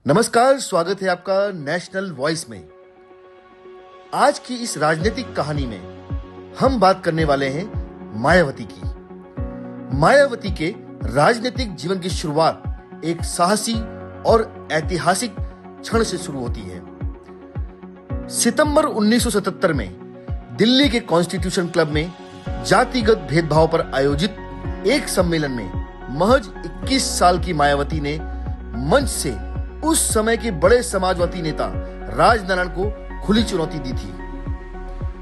नमस्कार, स्वागत है आपका नेशनल वॉइस में। आज की इस राजनीतिक कहानी में हम बात करने वाले हैं मायावती की। मायावती के राजनीतिक जीवन की शुरुआत एक साहसी और ऐतिहासिक क्षण से शुरू होती है। सितंबर 1977 में दिल्ली के कॉन्स्टिट्यूशन क्लब में जातिगत भेदभाव पर आयोजित एक सम्मेलन में महज 21 साल की मायावती ने मंच से उस समय के बड़े समाजवादी नेता राजनारायण को खुली चुनौती दी थी।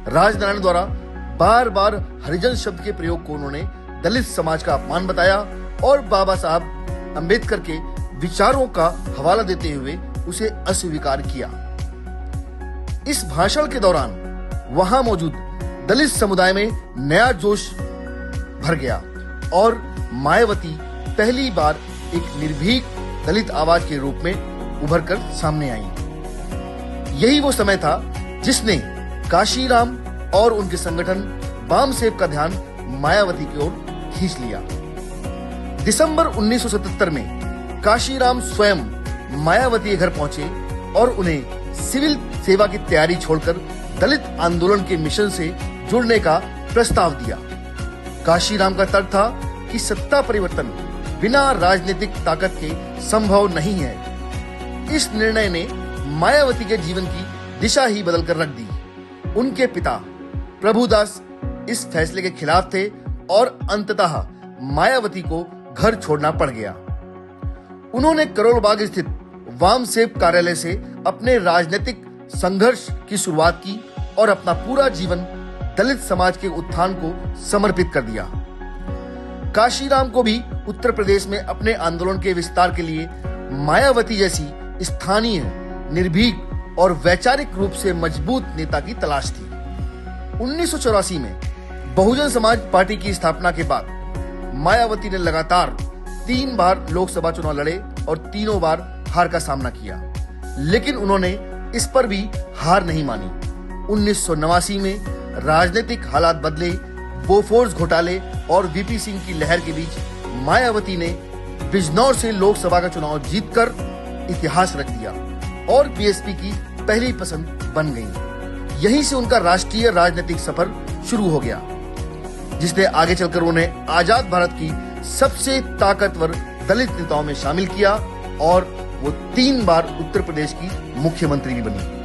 राजनारायण द्वारा बार बार हरिजन शब्द के प्रयोग को उन्होंने दलित समाज का अपमान बताया और बाबा साहब अंबेडकर के विचारों का हवाला देते हुए उसे अस्वीकार किया। इस भाषण के दौरान वहां मौजूद दलित समुदाय में नया जोश भर गया और मायावती पहली बार एक निर्भीक दलित आवाज के रूप में उभर कर सामने आई। यही वो समय था जिसने काशीराम और उनके संगठन वामसेब का ध्यान मायावती की ओर खींच लिया। दिसंबर 1977 में काशीराम स्वयं मायावती के घर पहुंचे और उन्हें सिविल सेवा की तैयारी छोड़कर दलित आंदोलन के मिशन से जुड़ने का प्रस्ताव दिया। काशीराम का तर्क था कि सत्ता परिवर्तन बिना राजनीतिक ताकत के संभव नहीं है। इस निर्णय ने मायावती के जीवन की दिशा ही बदल कर रख दी। उनके पिता प्रभुदास इस फैसले के खिलाफ थे और अंततः मायावती को घर छोड़ना पड़ गया। उन्होंने करोल बाग स्थित वामसेब कार्यालय से अपने राजनीतिक संघर्ष की शुरुआत की और अपना पूरा जीवन दलित समाज के उत्थान को समर्पित कर दिया। काशीराम को भी उत्तर प्रदेश में अपने आंदोलन के विस्तार के लिए मायावती जैसी स्थानीय, निर्भीक और वैचारिक रूप से मजबूत नेता की तलाश थी। 1984 में बहुजन समाज पार्टी की स्थापना के बाद मायावती ने लगातार 3 बार लोकसभा चुनाव लड़े और तीनों बार हार का सामना किया, लेकिन उन्होंने इस पर भी हार नहीं मानी। 1989 में राजनीतिक हालात बदले। बोफोर्स घोटाले और वीपी सिंह की लहर के बीच मायावती ने बिजनौर से लोकसभा का चुनाव जीतकर इतिहास रच दिया और बीएसपी की पहली पसंद बन गई। यहीं से उनका राष्ट्रीय राजनीतिक सफर शुरू हो गया, जिसने आगे चलकर उन्हें आजाद भारत की सबसे ताकतवर दलित नेताओं में शामिल किया और वो 3 बार उत्तर प्रदेश की मुख्यमंत्री भी बनी।